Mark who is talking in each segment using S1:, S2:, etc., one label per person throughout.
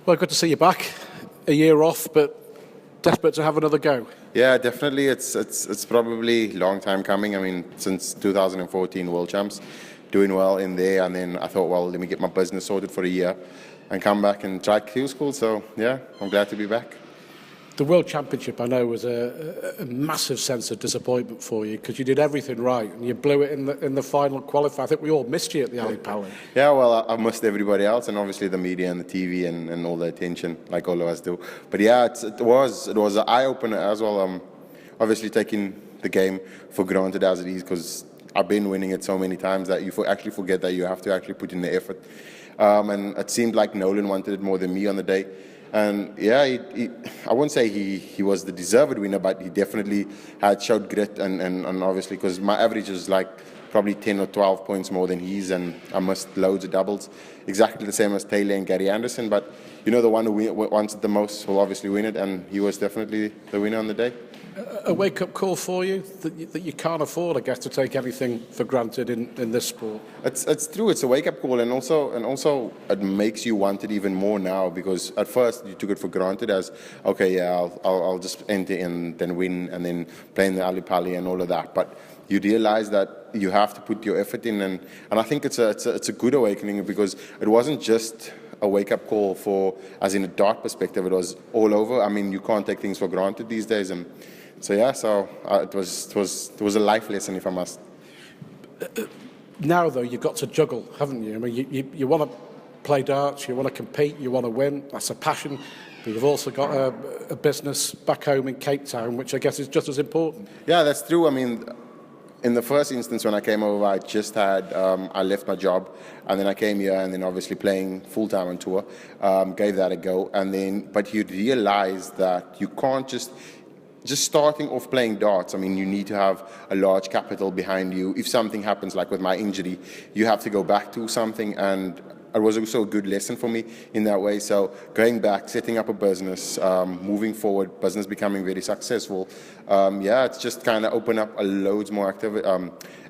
S1: Well, good to see you back. A year off, but desperate to have another go.
S2: Yeah, definitely. It's probably a long time coming. I mean, since 2014 World Champs, doing well in there, and then I thought, well, let me get my business sorted for a year and come back and try Q School. So yeah, I'm glad to be back.
S1: The World Championship, I know, was a massive sense of disappointment for you because you did everything right and you blew it in the final qualifier. I think we all missed you at the Ali Pali.
S2: Yeah, well, I missed everybody else, and obviously the media and the TV and all the attention, like all of us do. But yeah, it was an eye opener as well. Obviously taking the game for granted as it is, because I've been winning it so many times that you actually forget that you have to actually put in the effort. And it seemed like Nolan wanted it more than me on the day. And yeah, I wouldn't say he was the deserved winner, but he definitely had showed grit and obviously, because my average is like probably 10 or 12 points more than his, and I missed loads of doubles, exactly the same as Taylor and Gary Anderson. But you know, the one who wants it the most will obviously win it, and he was definitely the winner on the day.
S1: A wake-up call for you that you can't afford, I guess, to take anything for granted in this sport.
S2: It's true. It's a wake-up call, and also it makes you want it even more now, because at first you took it for granted as, okay, yeah, I'll just enter and then win and then play in the Ali Pali and all of that. But you realize that you have to put your effort in, and I think it's a good awakening, because it wasn't just a wake-up call for, as in a dart perspective, it was all over. I mean, you can't take things for granted these days, and so yeah, it was a life lesson, if I must.
S1: Now though, you've got to juggle, haven't you? I mean, you want to play darts, you want to compete, you want to win. That's a passion, but you've also got a business back home in Cape Town, which I guess is just as important.
S2: Yeah, that's true. I mean, in the first instance when I came over, I just had I left my job, and then I came here, and then obviously playing full-time on tour, gave that a go, and then but you realize that you can't just starting off playing darts. I mean, you need to have a large capital behind you. If something happens, like with my injury, you have to go back to something, and it was also a good lesson for me in that way. So going back, setting up a business, moving forward, business becoming very successful, yeah, it's just kind of opened up a loads more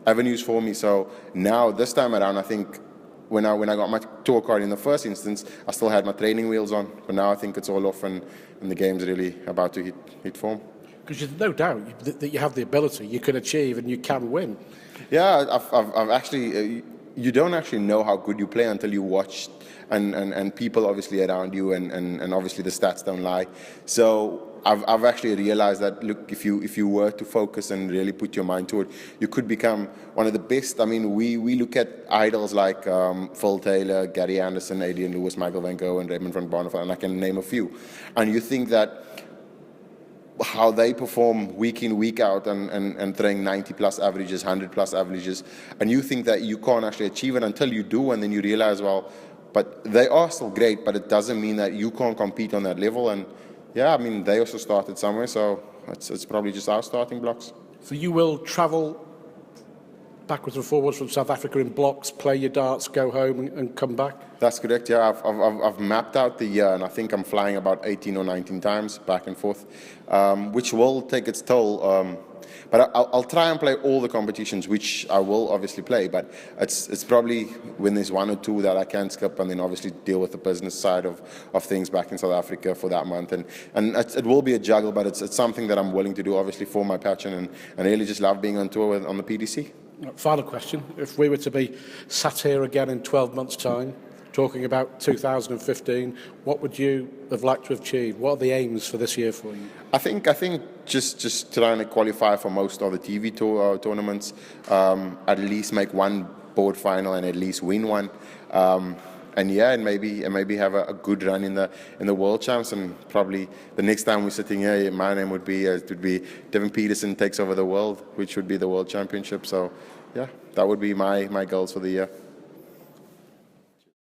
S2: avenues for me. So now this time around, I think when I got my tour card in the first instance, I still had my training wheels on, but now I think it's all off, and the game's really about to hit form.
S1: Because there's no doubt that you have the ability, you can achieve, and you can win.
S2: Yeah, I've actually, you don't actually know how good you play until you watch, and people obviously around you, and obviously the stats don't lie. So I've actually realized that, look, if you were to focus and really put your mind to it, you could become one of the best. I mean, we look at idols like Phil Taylor, Gary Anderson, Adrian Lewis, Michael Van Gogh, and Raymond van Barneveld, and I can name a few. And you think that how they perform week in, week out, and throwing 90-plus averages, 100-plus averages, and you think that you can't actually achieve it until you do, and then you realize, well, but they are still great, but it doesn't mean that you can't compete on that level. And yeah, I mean, they also started somewhere, so it's probably just our starting blocks.
S1: So you will travel backwards and forwards from South Africa in blocks, play your darts, go home and come back?
S2: That's correct, yeah. I've mapped out the year, and I think I'm flying about 18 or 19 times back and forth, which will take its toll. But I'll try and play all the competitions, which I will obviously play, but it's probably when there's one or two that I can skip, and then obviously deal with the business side of things back in South Africa for that month. And it will be a juggle, but it's something that I'm willing to do, obviously, for my passion, and I really just love being on tour on the PDC.
S1: Final question. If we were to be sat here again in 12 months' time, talking about 2015, what would you have liked to have achieved? What are the aims for this year for you?
S2: I think just trying to qualify for most of the TV tour tournaments, at least make one board final and at least win one, and yeah, and maybe have a good run in the World Champs. And probably the next time we're sitting here, my name would be Devon Petersen takes over the world, which would be the World Championship. So yeah, that would be my goals for the year.